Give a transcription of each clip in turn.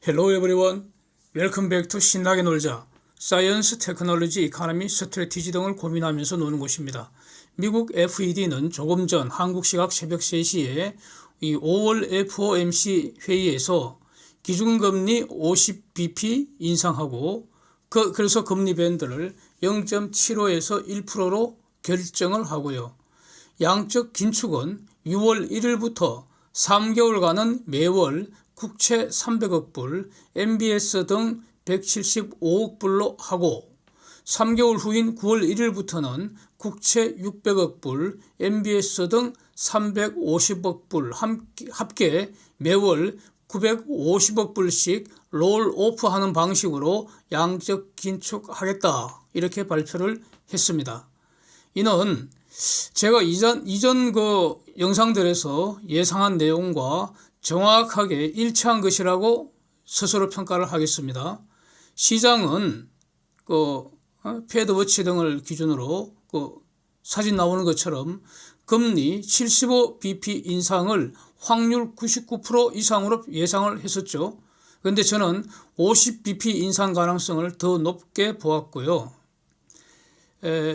Hello everyone. Welcome back to 신나게 놀자. 사이언스, 테크놀로지, 이코노미, 스트래티지 등을 고민하면서 노는 곳입니다. 미국 FED는 조금 전 한국 시각 새벽 3시에 이 5월 FOMC 회의에서 기준금리 50bp 인상하고 그래서 금리 밴드를 0.75에서 1%로 결정을 하고요. 양적 긴축은 6월 1일부터 3개월간은 매월 국채 300억 불, MBS 등 175억 불로 하고 3개월 후인 9월 1일부터는 국채 600억 불, MBS 등 350억 불 합계 매월 950억 불씩 롤오프하는 방식으로 양적 긴축하겠다 이렇게 발표를 했습니다. 이는 제가 이전 그 영상들에서 예상한 내용과 정확하게 일치한 것이라고 스스로 평가를 하겠습니다. 시장은 패드워치 등을 기준으로 사진 나오는 것처럼 금리 75bp 인상을 확률 99% 이상으로 예상을 했었죠. 그런데 저는 50bp 인상 가능성을 더 높게 보았고요.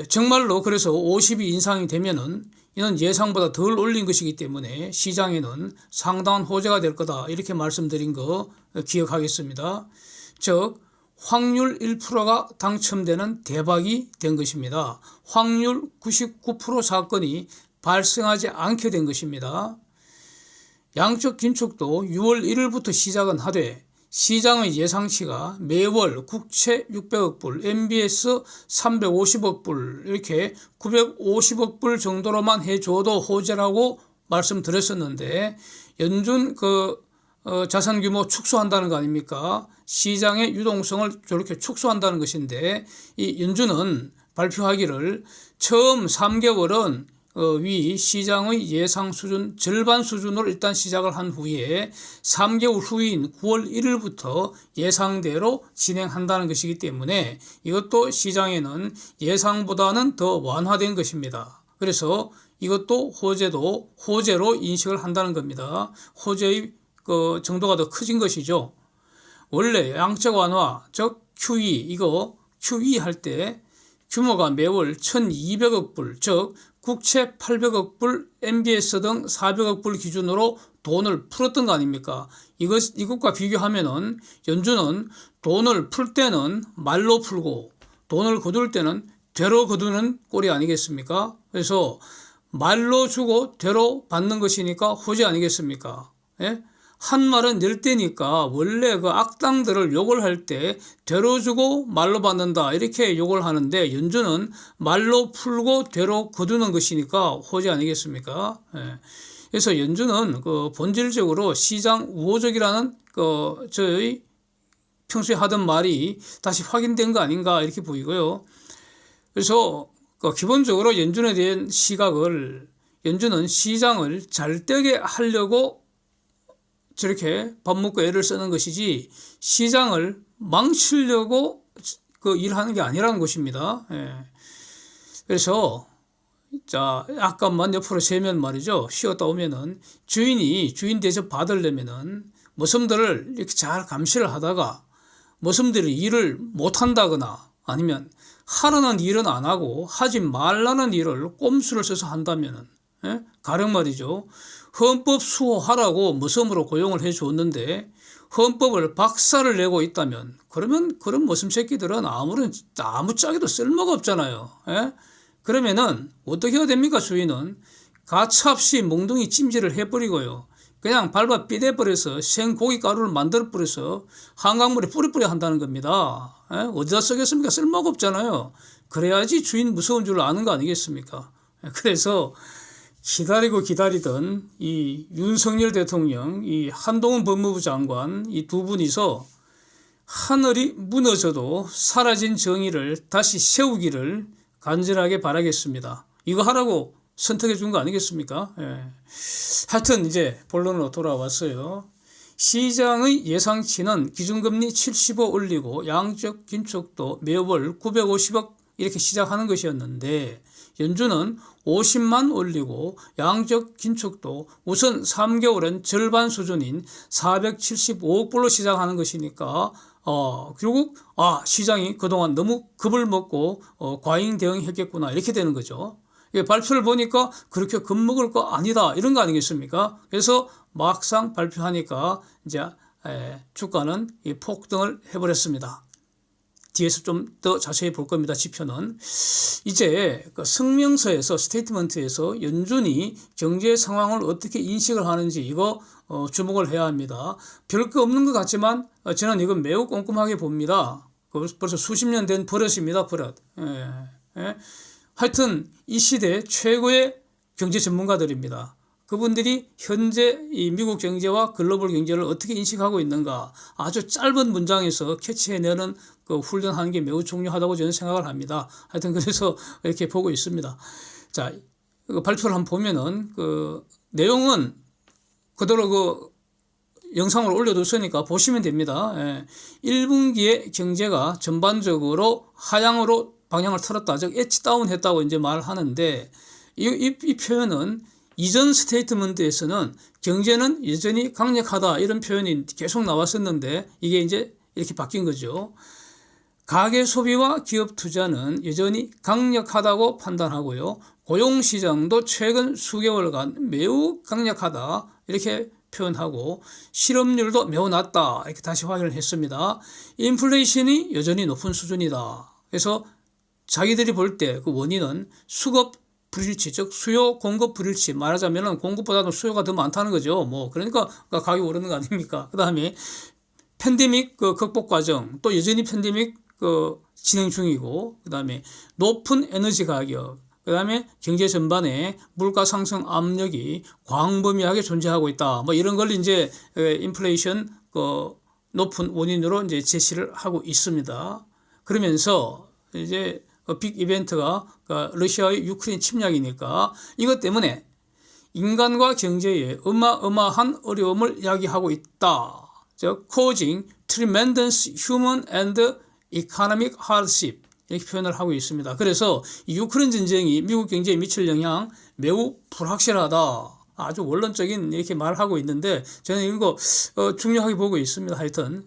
정말로 그래서 50이 인상이 되면은 이는 예상보다 덜 올린 것이기 때문에 시장에는 상당한 호재가 될 거다 이렇게 말씀드린 거 기억하겠습니다. 즉 확률 1%가 당첨되는 대박이 된 것입니다. 확률 99% 사건이 발생하지 않게 된 것입니다. 양적 긴축도 6월 1일부터 시작은 하되 시장의 예상치가 매월 국채 600억 불, MBS 350억 불 이렇게 950억 불 정도로만 해줘도 호재라고 말씀드렸었는데 연준 자산 규모 축소한다는 거 아닙니까? 시장의 유동성을 저렇게 축소한다는 것인데 이 연준은 발표하기를 처음 3개월은 위 시장의 예상 수준 절반 수준으로 일단 시작을 한 후에 3개월 후인 9월 1일부터 예상대로 진행한다는 것이기 때문에 이것도 시장에는 예상보다는 더 완화된 것입니다. 그래서 이것도 호재로 인식을 한다는 겁니다. 호재의 정도가 더 커진 것이죠. 원래 양적 완화 즉 QE 할 때 규모가 매월 1200억 불 즉 국채 800억 불, MBS 등 400억 불 기준으로 돈을 풀었던 거 아닙니까? 이것과 비교하면은 연준은 돈을 풀 때는 말로 풀고 돈을 거둘 때는 되로 거두는 꼴이 아니겠습니까? 그래서 말로 주고 되로 받는 것이니까 호재 아니겠습니까? 예? 한 말은 낼 때니까 원래 그 악당들을 욕을 할 때 되로 주고 말로 받는다 이렇게 욕을 하는데 연준은 말로 풀고 되로 거두는 것이니까 호재 아니겠습니까? 예. 그래서 연준은 본질적으로 시장 우호적이라는 저희 평소에 하던 말이 다시 확인된 거 아닌가 이렇게 보이고요. 그래서 기본적으로 연준에 대한 시각을 연준은 시장을 잘되게 하려고 저렇게 밥 먹고 애를 쓰는 것이지 시장을 망치려고 일하는 게 아니라는 것입니다. 예. 그래서 약간만 옆으로 세면 말이죠. 쉬었다 오면은 주인 대접 받으려면은 머슴들을 이렇게 잘 감시를 하다가 머슴들이 일을 못 한다거나 아니면 하라는 일은 안 하고 하지 말라는 일을 꼼수를 써서 한다면은 가령 말이죠. 헌법 수호하라고 머슴으로 고용을 해 줬는데 헌법을 박살을 내고 있다면 그러면 그런 머슴 새끼들은 아무짝에도 쓸모가 없잖아요. 그러면은 어떻게 해야 됩니까? 주인은 가차없이 몽둥이 찜질을 해버리고요. 그냥 밟아 삐대버려서 생고기 가루를 만들어버려서 한강물에 뿌리뿌리 한다는 겁니다. 어디다 쓰겠습니까? 쓸모가 없잖아요. 그래야지 주인 무서운 줄 아는 거 아니겠습니까? 그래서 기다리던 이 윤석열 대통령, 이 한동훈 법무부 장관 이 두 분이서 하늘이 무너져도 사라진 정의를 다시 세우기를 간절하게 바라겠습니다. 이거 하라고 선택해 준 거 아니겠습니까? 예. 하여튼 이제 본론으로 돌아왔어요. 시장의 예상치는 기준금리 75 올리고 양적 긴축도 매월 950억 이렇게 시작하는 것이었는데 연준은 50만 올리고 양적 긴축도 우선 3개월은 절반 수준인 475억 불로 시작하는 것이니까 결국 시장이 그동안 너무 겁을 먹고 과잉 대응했겠구나 이렇게 되는 거죠. 발표를 보니까 그렇게 겁먹을 거 아니다 이런 거 아니겠습니까? 그래서 막상 발표하니까 이제 주가는 폭등을 해버렸습니다. 뒤에서 좀 더 자세히 볼 겁니다. 지표는 이제 그 성명서에서 스테이트먼트에서 연준이 경제 상황을 어떻게 인식을 하는지 이거 주목을 해야 합니다. 별거 없는 것 같지만 저는 이거 매우 꼼꼼하게 봅니다. 벌써 수십 년 된 버릇입니다. 버릇. 하여튼 이 시대 최고의 경제 전문가들입니다. 그분들이 현재 이 미국 경제와 글로벌 경제를 어떻게 인식하고 있는가 아주 짧은 문장에서 캐치해내는 그 훈련하는 게 매우 중요하다고 저는 생각을 합니다. 하여튼 그래서 이렇게 보고 있습니다. 자, 그 발표를 한번 보면은 그 내용은 그대로 그 영상을 올려뒀으니까 보시면 됩니다. 1분기에 경제가 전반적으로 하향으로 방향을 틀었다. 즉 엣지 다운 했다고 이제 말하는데 이 표현은 이전 스테이트먼트에서는 경제는 여전히 강력하다 이런 표현이 계속 나왔었는데 이게 이제 이렇게 바뀐 거죠. 가계 소비와 기업 투자는 여전히 강력하다고 판단하고요. 고용시장도 최근 수개월간 매우 강력하다 이렇게 표현하고 실업률도 매우 낮다 이렇게 다시 확인을 했습니다. 인플레이션이 여전히 높은 수준이다. 그래서 자기들이 볼 때 그 원인은 수급 불일치, 즉 수요 공급 불일치 말하자면은 공급보다는 수요가 더 많다는 거죠. 뭐 그러니까 가격이 오르는 거 아닙니까? 그다음에 팬데믹 그 극복 과정 또 여전히 팬데믹 그 진행 중이고 그다음에 높은 에너지 가격 그다음에 경제 전반에 물가 상승 압력이 광범위하게 존재하고 있다. 뭐 이런 걸 이제 인플레이션 그 높은 원인으로 이제 제시를 하고 있습니다. 그러면서 이제 빅 이벤트가 러시아의 유크레인 침략이니까 이것 때문에 인간과 경제에 어마어마한 어려움을 야기하고 있다. 즉, causing tremendous human and economic hardship 이렇게 표현을 하고 있습니다. 그래서 이 유크레인 전쟁이 미국 경제에 미칠 영향 매우 불확실하다. 아주 원론적인 이렇게 말하고 있는데 저는 이거 중요하게 보고 있습니다. 하여튼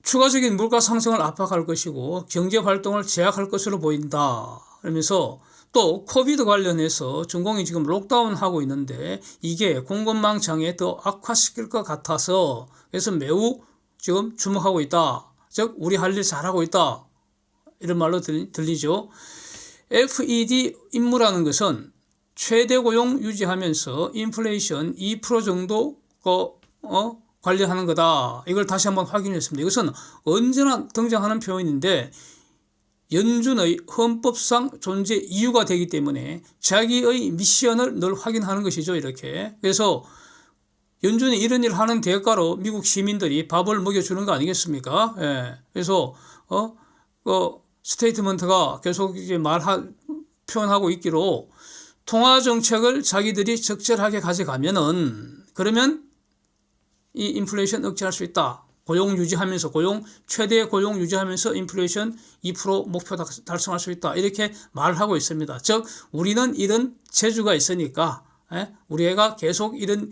추가적인 물가 상승을 압박할 것이고 경제 활동을 제약할 것으로 보인다. 그러면서 또 코비드 관련해서 중공이 지금 록다운하고 있는데 이게 공급망 장애 더 악화시킬 것 같아서 그래서 매우 지금 주목하고 있다. 즉 우리 할 일 잘하고 있다. 이런 말로 들리죠. FED 임무라는 것은 최대 고용 유지하면서 인플레이션 2% 정도 관리하는 거다. 이걸 다시 한번 확인했습니다. 이것은 언제나 등장하는 표현인데 연준의 헌법상 존재 이유가 되기 때문에 자기의 미션을 늘 확인하는 것이죠. 이렇게. 그래서 연준이 이런 일을 하는 대가로 미국 시민들이 밥을 먹여주는 거 아니겠습니까? 예. 그래서 스테이트먼트가 계속 이제 표현하고 있기로 통화 정책을 자기들이 적절하게 가져가면은 그러면 이 인플레이션 억제할 수 있다. 고용 유지하면서 최대 고용 유지하면서 인플레이션 2% 목표 달성할 수 있다. 이렇게 말하고 있습니다. 즉 우리는 이런 재주가 있으니까 우리 애가 계속 이런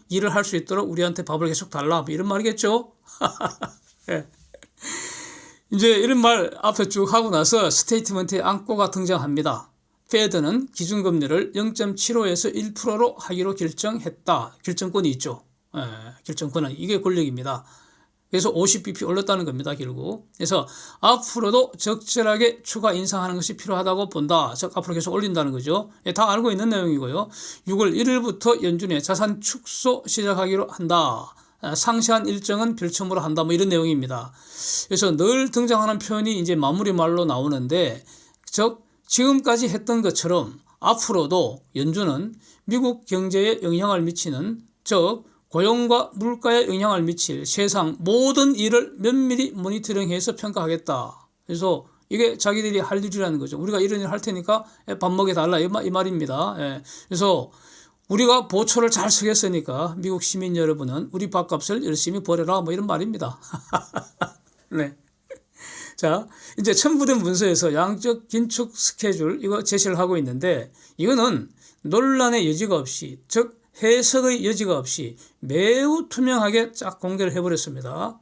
일을 할 수 있도록 우리한테 밥을 계속 달라. 뭐 이런 말이겠죠. 이제 이런 말 앞에 쭉 하고 나서 스테이트먼트의 안고가 등장합니다. 페드는 기준금리를 0.75에서 1%로 하기로 결정했다. 결정권이 있죠. 결정권은 이게 권력입니다. 그래서 50bp 올렸다는 겁니다. 결국. 그래서 앞으로도 적절하게 추가 인상하는 것이 필요하다고 본다. 즉 앞으로 계속 올린다는 거죠. 다 알고 있는 내용이고요. 6월 1일부터 연준의 자산 축소 시작하기로 한다. 상세한 일정은 별첨으로 한다. 뭐 이런 내용입니다. 그래서 늘 등장하는 표현이 이제 마무리 말로 나오는데 즉 지금까지 했던 것처럼 앞으로도 연준은 미국 경제에 영향을 미치는 즉 고용과 물가에 영향을 미칠 세상 모든 일을 면밀히 모니터링해서 평가하겠다. 그래서 이게 자기들이 할 일이라는 거죠. 우리가 이런 일 할 테니까 밥 먹여달라 이 말입니다. 그래서 우리가 보초를 잘 서겠으니까 미국 시민 여러분은 우리 밥값을 열심히 벌여라 뭐 이런 말입니다. 네. 자, 이제 첨부된 문서에서 양적 긴축 스케줄 이거 제시를 하고 있는데 이거는 논란의 여지가 없이 즉 해석의 여지가 없이 매우 투명하게 쫙 공개를 해버렸습니다.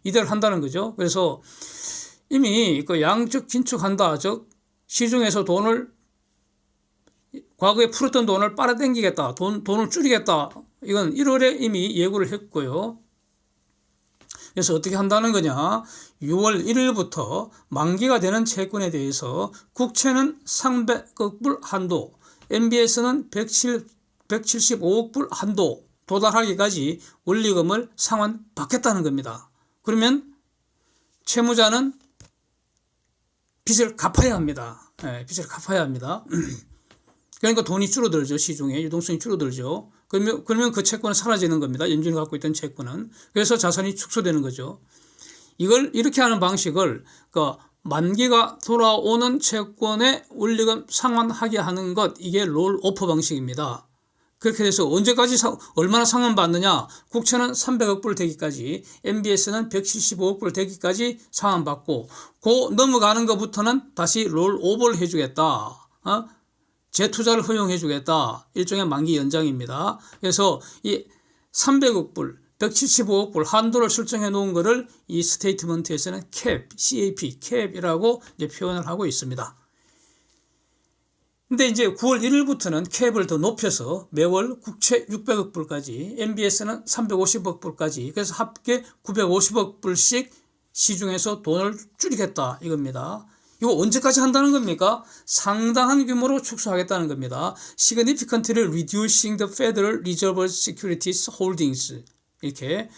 이대로 한다는 거죠. 그래서 이미 그 양적 긴축한다, 즉 시중에서 돈을 과거에 풀었던 돈을 빨아당기겠다, 돈을 줄이겠다. 이건 1월에 이미 예고를 했고요. 그래서 어떻게 한다는 거냐? 6월 1일부터 만기가 되는 채권에 대해서 국채는 300억 불 한도, MBS는 175억 불 한도 도달하기까지 원리금을 상환받겠다는 겁니다. 그러면 채무자는 빚을 갚아야 합니다. 빚을 갚아야 합니다. 그러니까 돈이 줄어들죠. 시중에 유동성이 줄어들죠. 그러면 그 채권은 사라지는 겁니다. 연준이 갖고 있던 채권은. 그래서 자산이 축소되는 거죠. 이걸 이렇게 하는 방식을 그 만기가 돌아오는 채권의 원리금 상환하게 하는 것, 이게 롤오퍼 방식입니다. 그렇게 돼서 언제까지 얼마나 상환받느냐? 국채는 300억 불 되기까지, MBS는 175억 불 되기까지 상환받고 그 넘어가는 것부터는 다시 롤오버를 해주겠다. 재투자를 허용해 주겠다. 일종의 만기 연장입니다. 그래서 이 300억 불, 175억 불 한도를 설정해 놓은 것을 이 스테이트먼트에서는 캡이라고 이제 표현을 하고 있습니다. 근데 이제 9월 1일부터는 캡을 더 높여서 매월 국채 600억 불까지, MBS는 350억 불까지, 그래서 합계 950억 불씩 시중에서 돈을 줄이겠다 이겁니다. 이거 언제까지 한다는 겁니까? 상당한 규모로 축소하겠다는 겁니다. Significantly reducing the Federal Reserve Securities Holdings. 이렇게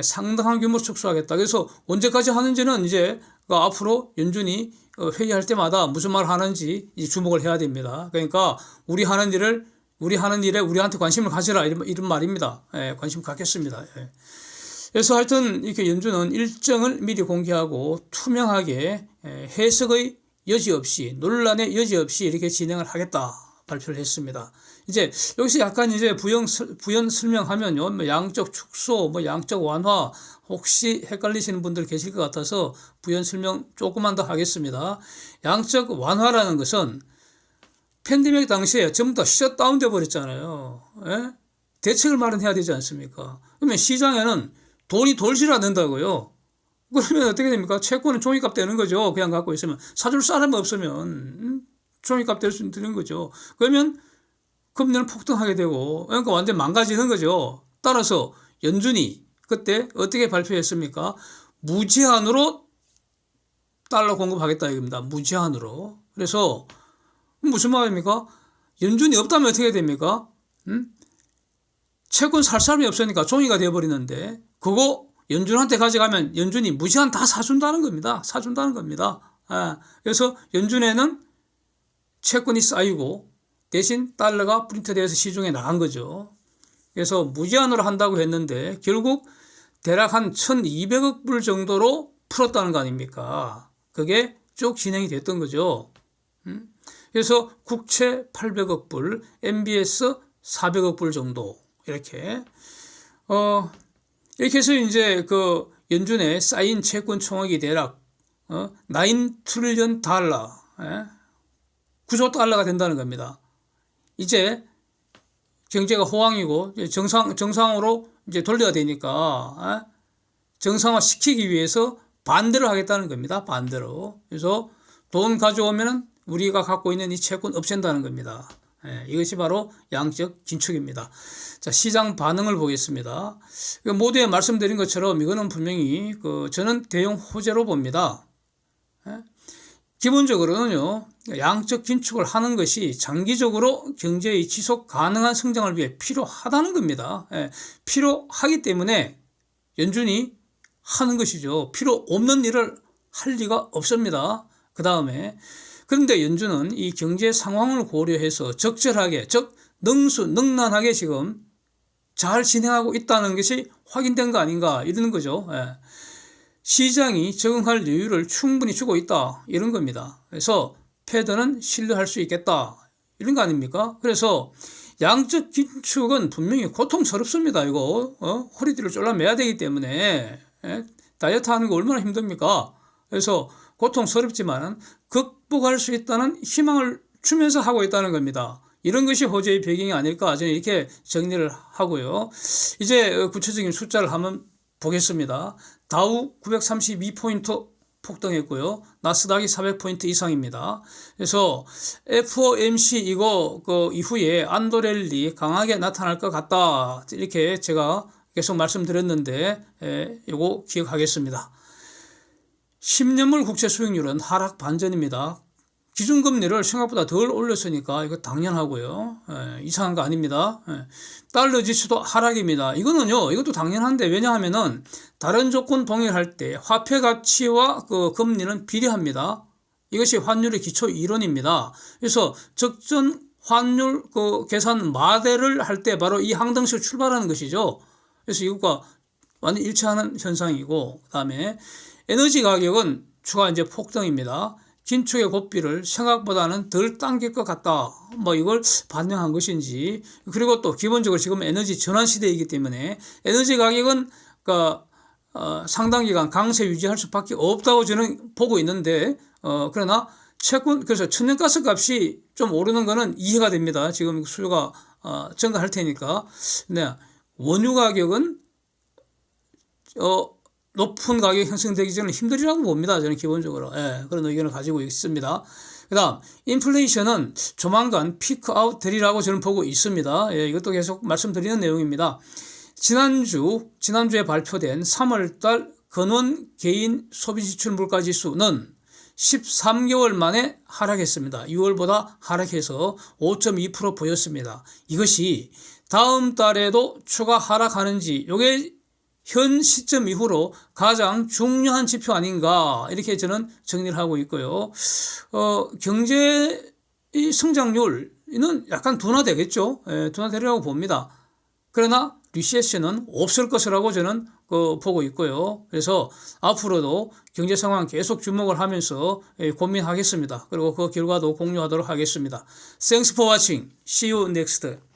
상당한 규모로 축소하겠다. 그래서 언제까지 하는지는 이제 앞으로 연준이 회의할 때마다 무슨 말 하는지 주목을 해야 됩니다. 그러니까 우리 하는 일에 우리한테 관심을 가져라 이런 말입니다. 관심 갖겠습니다. 그래서 하여튼 이렇게 연준은 일정을 미리 공개하고 투명하게 해석의 여지 없이, 논란의 여지 없이 이렇게 진행을 하겠다 발표를 했습니다. 이제 여기서 약간 이제 부연 설명하면요, 뭐 양적 축소, 뭐 양적 완화, 혹시 헷갈리시는 분들 계실 것 같아서 부연 설명 조금만 더 하겠습니다. 양적 완화라는 것은 팬데믹 당시에 전부 다 셧다운 돼 버렸잖아요. 대책을 마련해야 되지 않습니까? 그러면 시장에는 돈이 돌질 않는다고요. 그러면 어떻게 됩니까? 채권은 종이값 되는 거죠. 그냥 갖고 있으면. 사줄 사람이 없으면 종이값 될 수 있는 거죠. 그러면 금리는 폭등하게 되고, 그러니까 완전 망가지는 거죠. 따라서 연준이 그때 어떻게 발표했습니까? 무제한으로 달러 공급하겠다 이겁니다. 무제한으로. 그래서 무슨 말입니까? 연준이 없다면 어떻게 됩니까? 채권 살 사람이 없으니까 종이가 되어버리는데 그거 연준한테 가져가면 연준이 무제한 다 사준다는 겁니다. 사준다는 겁니다. 그래서 연준에는 채권이 쌓이고 대신 달러가 프린트되어서 시중에 나간 거죠. 그래서 무제한으로 한다고 했는데 결국 대략 한 1,200억 불 정도로 풀었다는 거 아닙니까? 그게 쭉 진행이 됐던 거죠. 그래서 국채 800억 불, MBS 400억 불 정도 이렇게 이렇게 해서 이제 그 연준에 쌓인 채권 총액이 대략 9 트릴리언 달러, 9조 달러가 된다는 겁니다. 이제 경제가 호황이고 정상으로 이제 돌려야 되니까 정상화 시키기 위해서 반대로 하겠다는 겁니다. 반대로. 그래서 돈 가져오면은 우리가 갖고 있는 이 채권 없앤다는 겁니다. 이것이 바로 양적 긴축입니다. 자, 시장 반응을 보겠습니다. 모두에 말씀드린 것처럼 이거는 분명히 저는 대형 호재로 봅니다. 기본적으로는요, 양적 긴축을 하는 것이 장기적으로 경제의 지속 가능한 성장을 위해 필요하다는 겁니다. 필요하기 때문에 연준이 하는 것이죠. 필요 없는 일을 할 리가 없습니다. 그 다음에 그런데 연준은 이 경제 상황을 고려해서 적절하게, 즉 능란하게 지금 잘 진행하고 있다는 것이 확인된 거 아닌가 이러는 거죠. 시장이 적응할 여유를 충분히 주고 있다 이런 겁니다. 그래서 패드는 신뢰할 수 있겠다 이런 거 아닙니까? 그래서 양적 긴축은 분명히 고통스럽습니다. 이거 허리띠를 졸라매야 되기 때문에 다이어트 하는 거 얼마나 힘듭니까? 그래서 고통스럽지만 극복할 수 있다는 희망을 주면서 하고 있다는 겁니다. 이런 것이 호재의 배경이 아닐까 저는 이렇게 정리를 하고요. 이제 구체적인 숫자를 한번 보겠습니다. 다우 932포인트 폭등했고요. 나스닥이 400포인트 이상입니다. 그래서 FOMC 이거 그 이후에 안도랠리 강하게 나타날 것 같다. 이렇게 제가 계속 말씀드렸는데 이거 기억하겠습니다. 10년물 국채 수익률은 하락 반전입니다. 기준금리를 생각보다 덜 올렸으니까 이거 당연하고요. 이상한 거 아닙니다. 달러 지수도 하락입니다. 이것도 당연한데 왜냐하면은 다른 조건 동일할 때 화폐 가치와 그 금리는 비례합니다. 이것이 환율의 기초 이론입니다. 그래서 적정 환율 그 계산 마대를 할 때 바로 이 항등식 출발하는 것이죠. 그래서 이것과 완전 일치하는 현상이고, 그다음에 에너지 가격은 추가 이제 폭등입니다. 긴축의 고삐를 생각보다는 덜 당길 것 같다. 뭐 이걸 반영한 것인지. 그리고 또 기본적으로 지금 에너지 전환 시대이기 때문에 에너지 가격은 상당 기간 강세 유지할 수밖에 없다고 저는 보고 있는데 그러나 그래서 천연가스 값이 좀 오르는 거는 이해가 됩니다. 지금 수요가 증가할 테니까. 네. 원유 가격은 높은 가격이 형성되기 전에 힘들이라고 봅니다. 저는 기본적으로. 그런 의견을 가지고 있습니다. 그 다음 인플레이션은 조만간 피크아웃 되리라고 저는 보고 있습니다. 이것도 계속 말씀드리는 내용입니다. 지난주에 발표된 3월달 근원 개인 소비지출 물가지수는 13개월 만에 하락했습니다. 6월보다 하락해서 5.2% 보였습니다. 이것이 다음 달에도 추가 하락하는지 이게 현 시점 이후로 가장 중요한 지표 아닌가 이렇게 저는 정리를 하고 있고요. 경제의 성장률은 약간 둔화되겠죠. 둔화되리라고 봅니다. 그러나 리세션은 없을 것이라고 저는 보고 있고요. 그래서 앞으로도 경제 상황 계속 주목을 하면서 고민하겠습니다. 그리고 그 결과도 공유하도록 하겠습니다. Thanks for watching. See you next.